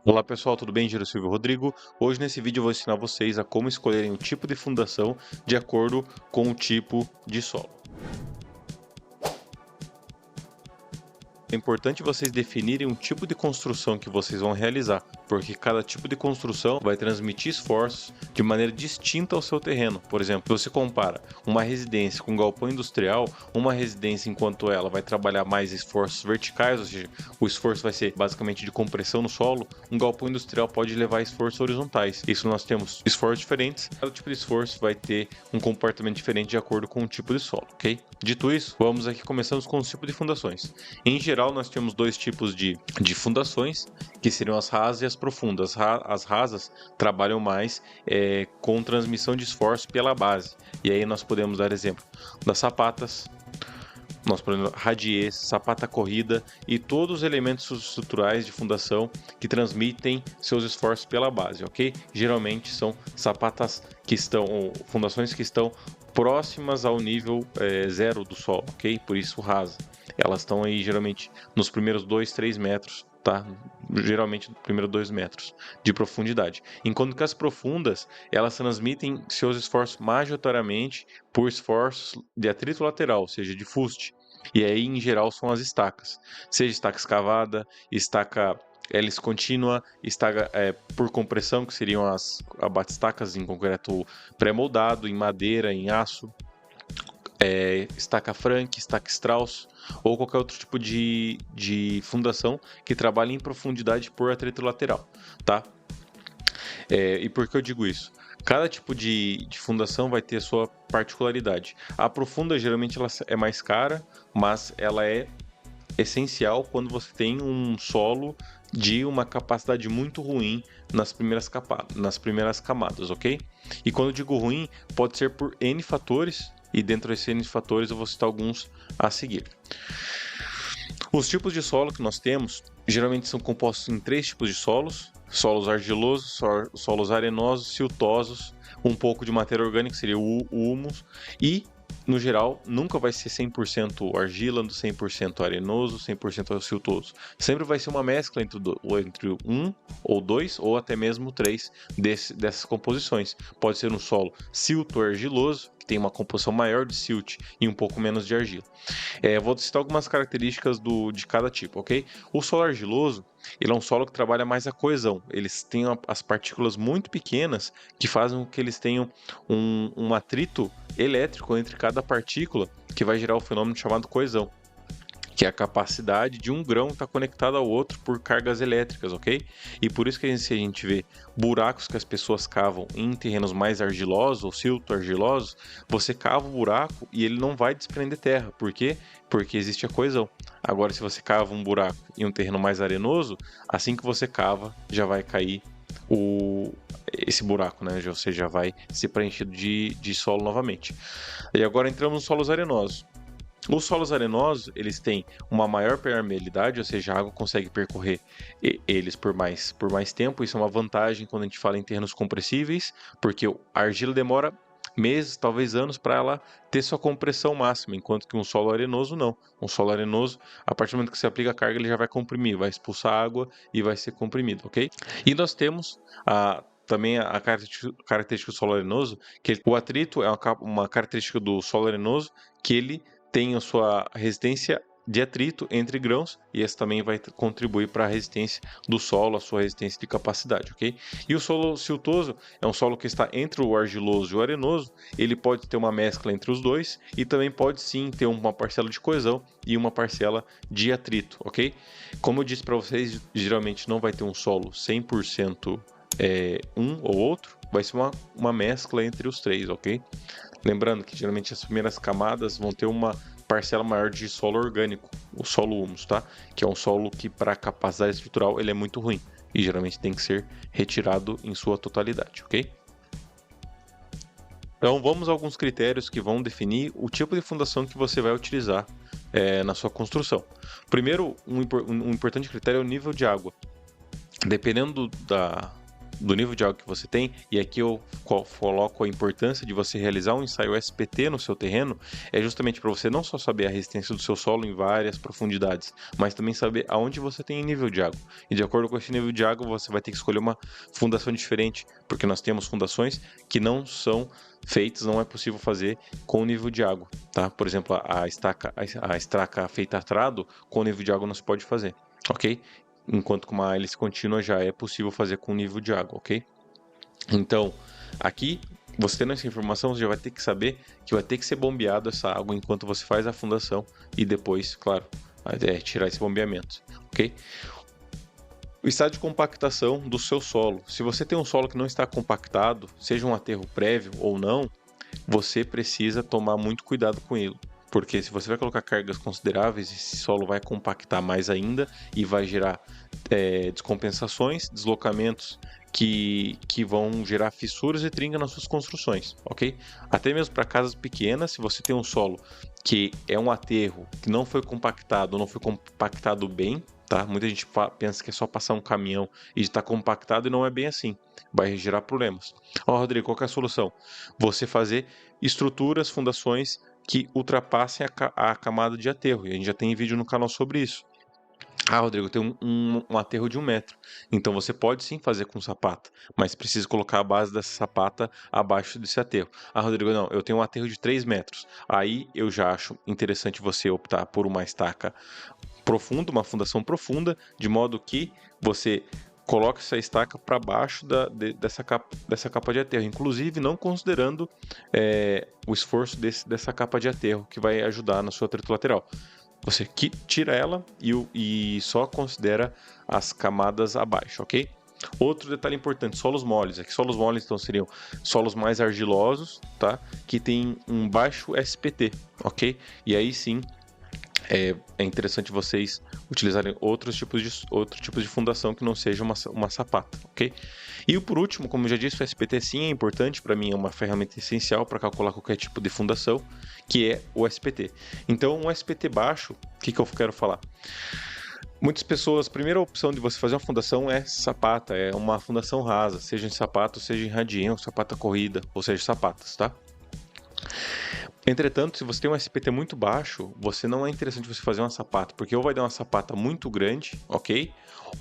Olá pessoal, tudo bem? Giro Silvio Rodrigo. Hoje nesse vídeo eu vou ensinar vocês a como escolherem o tipo de fundação de acordo com o tipo de solo. É importante vocês definirem um tipo de construção que vocês vão realizar, porque cada tipo de construção vai transmitir esforços de maneira distinta ao seu terreno. Por exemplo, se você compara uma residência com um galpão industrial, uma residência, enquanto ela vai trabalhar mais esforços verticais, ou seja, o esforço vai ser basicamente de compressão no solo, um galpão industrial pode levar esforços horizontais. Isso nós temos esforços diferentes, cada tipo de esforço vai ter um comportamento diferente de acordo com o tipo de solo, ok? Dito isso, vamos aqui começando com os tipos de fundações. Em geral, nós temos dois tipos de fundações, que seriam as rasas e as profundas. As rasas trabalham mais com transmissão de esforço pela base. E aí nós podemos dar exemplo das sapatas, nós podemos radier, sapata corrida e todos os elementos estruturais de fundação que transmitem seus esforços pela base, ok? Geralmente são sapatas que estão, ou fundações que estão próximas ao nível zero do solo, ok? Por isso rasa. Elas estão aí geralmente nos primeiros 2, 3 metros, tá? Geralmente nos primeiros 2 metros de profundidade. Enquanto que as profundas, elas transmitem seus esforços majoritariamente por esforços de atrito lateral, ou seja, de fuste. E aí, em geral, são as estacas. Seja estaca escavada, estaca hélice contínua, estaca por compressão, que seriam as bate-estacas em concreto pré-moldado, em madeira, em aço, estaca Frank, estaca Strauss, ou qualquer outro tipo de fundação que trabalhe em profundidade por atrito lateral, tá? E por que eu digo isso? Cada tipo de fundação vai ter sua particularidade. A profunda geralmente ela é mais cara, mas ela é essencial quando você tem um solo de uma capacidade muito ruim nas primeiras camadas, ok? E quando eu digo ruim, pode ser por N fatores, e dentro desses N fatores eu vou citar alguns a seguir. Os tipos de solo que nós temos geralmente são compostos em 3 tipos de solos: solos argilosos, solos arenosos, siltosos, um pouco de matéria orgânica, que seria o humus, e no geral, nunca vai ser 100% argila, 100% arenoso, 100% siltoso. Sempre vai ser uma mescla entre um ou dois, ou até mesmo 3 dessas composições. Pode ser um solo silto-argiloso, que tem uma composição maior de silt e um pouco menos de argila. Vou citar algumas características de cada tipo, ok? O solo argiloso, ele é um solo que trabalha mais a coesão. Eles têm as partículas muito pequenas que fazem com que eles tenham um atrito elétrico entre cada partícula, que vai gerar o fenômeno chamado coesão, que é a capacidade de um grão estar conectado ao outro por cargas elétricas, ok? E por isso que se a gente vê buracos que as pessoas cavam em terrenos mais argilosos ou silto-argilosos, você cava o buraco e ele não vai desprender terra. Por quê? Porque existe a coesão. Agora, se você cava um buraco em um terreno mais arenoso, assim que você cava, já vai cair esse buraco, né? Você já vai ser preenchido de solo novamente. E agora entramos nos solos arenosos. Os solos arenosos, eles têm uma maior permeabilidade, ou seja, a água consegue percorrer eles por mais tempo. Isso é uma vantagem quando a gente fala em terrenos compressíveis, porque a argila demora meses, talvez anos, para ela ter sua compressão máxima, enquanto que um solo arenoso não. Um solo arenoso, a partir do momento que você aplica a carga, ele já vai comprimir, vai expulsar água e vai ser comprimido, ok? E nós temos também a característica do solo arenoso, que o atrito é uma característica do solo arenoso, que ele tem a sua resistência de atrito entre grãos, e essa também vai contribuir para a resistência do solo, a sua resistência de capacidade, ok? E o solo siltoso é um solo que está entre o argiloso e o arenoso. Ele pode ter uma mescla entre os dois e também pode sim ter uma parcela de coesão e uma parcela de atrito, ok? Como eu disse para vocês, geralmente não vai ter um solo 100% um ou outro, vai ser uma mescla entre os três, ok? Lembrando que geralmente as primeiras camadas vão ter uma parcela maior de solo orgânico, o solo humus, tá? Que é um solo que para capacidade estrutural ele é muito ruim e geralmente tem que ser retirado em sua totalidade, ok? Então vamos a alguns critérios que vão definir o tipo de fundação que você vai utilizar na sua construção. Primeiro, um importante critério é o nível de água. Dependendo do nível de água que você tem, e aqui eu coloco a importância de você realizar um ensaio SPT no seu terreno, é justamente para você não só saber a resistência do seu solo em várias profundidades, mas também saber aonde você tem nível de água. E de acordo com esse nível de água, você vai ter que escolher uma fundação diferente, porque nós temos fundações que não são feitas, não é possível fazer com o nível de água, tá? Por exemplo, a estaca feita a trado, com o nível de água não se pode fazer, ok? Enquanto com uma hélice contínua já é possível fazer com nível de água, ok? Então, aqui, você tendo essa informação, você já vai ter que saber que vai ter que ser bombeado essa água enquanto você faz a fundação e depois, claro, tirar esse bombeamento, ok? O estado de compactação do seu solo. Se você tem um solo que não está compactado, seja um aterro prévio ou não, você precisa tomar muito cuidado com ele. Porque se você vai colocar cargas consideráveis, esse solo vai compactar mais ainda e vai gerar descompensações, deslocamentos que vão gerar fissuras e trinca nas suas construções, ok? Até mesmo para casas pequenas, se você tem um solo que é um aterro que não foi compactado, não foi compactado bem, tá? Muita gente pensa que é só passar um caminhão e está compactado e não é bem assim. Vai gerar problemas. Ó, Rodrigo, qual que é a solução? Você fazer estruturas, fundações que ultrapassem a camada de aterro. E a gente já tem vídeo no canal sobre isso. Ah, Rodrigo, tem um aterro de 1 metro. Então você pode sim fazer com sapata, mas precisa colocar a base dessa sapata abaixo desse aterro. Ah, Rodrigo, não, eu tenho um aterro de 3 metros. Aí eu já acho interessante você optar por uma estaca profunda, uma fundação profunda, de modo que você coloque essa estaca para baixo dessa capa de aterro, inclusive não considerando o esforço dessa capa de aterro, que vai ajudar na sua trito lateral. Você tira ela e só considera as camadas abaixo, ok? Outro detalhe importante, solos moles. Aqui solos moles então seriam solos mais argilosos, tá? Que tem um baixo SPT, ok? E aí sim é interessante vocês utilizarem outros tipos de fundação que não seja uma sapata, ok? E por último, como eu já disse, o SPT sim é importante, para mim é uma ferramenta essencial para calcular qualquer tipo de fundação, que é o SPT. Então, um SPT baixo, o que eu quero falar? Muitas pessoas, a primeira opção de você fazer uma fundação é sapata, é uma fundação rasa, seja em sapato, seja em radião, sapata corrida, ou seja, sapatas, tá? Entretanto, se você tem um SPT muito baixo, você não é interessante você fazer uma sapata, porque ou vai dar uma sapata muito grande, ok?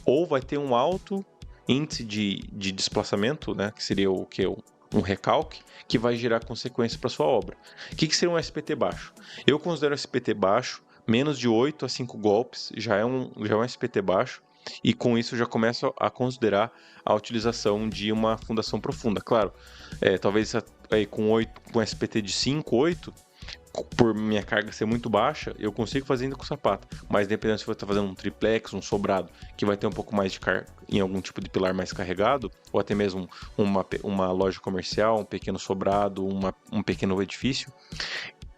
Ou vai ter um alto índice de desplaçamento, né? Que seria o que? Um recalque, que vai gerar consequência para sua obra. O que seria um SPT baixo? Eu considero SPT baixo, menos de 8 a 5 golpes, já é um SPT baixo, e com isso já começo a considerar a utilização de uma fundação profunda. Claro, talvez com SPT de 5, 8, por minha carga ser muito baixa, eu consigo fazer ainda com sapato. Mas dependendo se você está fazendo um triplex, um sobrado, que vai ter um pouco mais de carga em algum tipo de pilar mais carregado, ou até mesmo uma loja comercial, um pequeno sobrado, um pequeno edifício,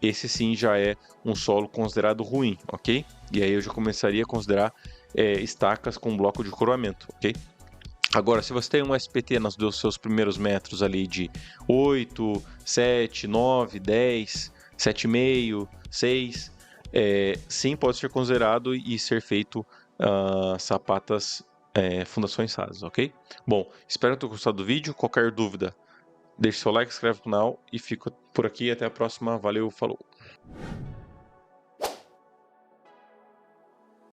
esse sim já é um solo considerado ruim, ok? E aí eu já começaria a considerar estacas com bloco de coroamento, ok? Agora, se você tem um SPT nos seus primeiros metros ali de 8, 7, 9, 10, 7,5, 6, sim pode ser considerado e ser feito sapatas, fundações rasas, ok? Bom, espero ter gostado do vídeo. Qualquer dúvida, deixe seu like, inscreve no canal e fico por aqui. Até a próxima. Valeu, falou!